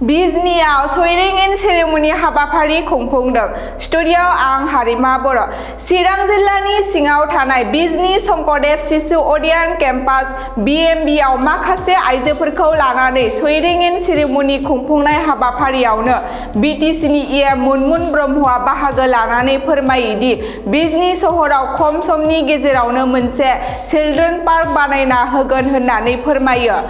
बिजनीआव स्वेरिं इन ceremony हाबाफारि खुंफुंदों। स्टुडिय'आव आं हारिमा बर'। चिरां जिल्लानि सिङाव थानाय बिजनी शंकरदेव शिशु उद्यान केम्पास BMBआव माखासे आइजोफोरखौ लानानै स्वेरिं इन सेरेमनि खुंफुंनाय हाबाफारियावनो BTCनि EM मुनमुन ब्रह्मआ बाहागो लानानै फोरमायो दि बिजनी सहराव खम समनि गेजेरावनो मोनसे चिल्ड्रेन पार्क बानायना होगोन होननानै फोरमायो।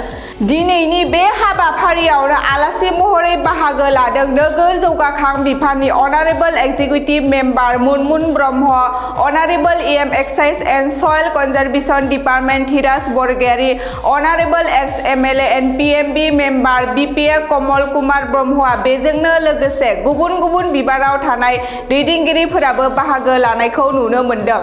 दिनैनि बे हाबाफारियावनो आलासि महरै बाहागो लादों नोगोर जौगाखां बिफाननि अनारेबल executive member Munmun Brahma, honourable EM excise and soil conservation department Dhiraj Borgoyari, honourable ex MLA and PMB member BPA Kamal Kumar Brahma बेजोंनो लोगोसे गुबुन गुबुन बिबानाव थानाय दैदेनगिरिफोराबो बाहागो लानायखौ नुनो मोन्दों।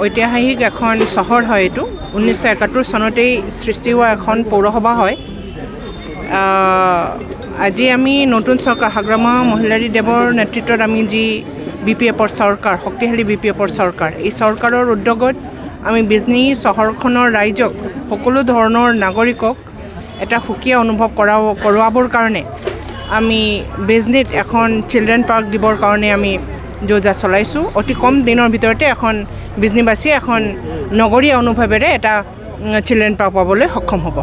ঐতিহাসিক এখন চহৰ হয় এইটো 1971 চনতেই সৃষ্টি হোৱা এখন পৌৰসভা হয়। আজি আমি নতুন চৰকাৰ হাগ্ৰামা মহিলাৰী দেৱৰ নেতৃত্বত আমি যি BPFৰ চৰকাৰ শক্তিশালী BPFৰ চৰকাৰ এই চৰকাৰৰ উদ্যোগত আমি বিজনী চহৰখনৰ ৰাইজক সকলো ধৰণৰ নাগৰিকক এটা সুকীয়া অনুভৱ কৰোৱাবৰ কাৰণে আমি বিজনীত এখন চিলড্ৰেন পাৰ্ক দিবৰ কাৰণে আমি যোজা চলাইছোঁ। অতি কম দিনৰ ভিতৰতে এখন বিজনীবাসী এখন নগৰীয়া অনুভৱেৰে এটা চিলড্ৰেন পাৰ্ক পাবলৈ সক্ষম হ'ব।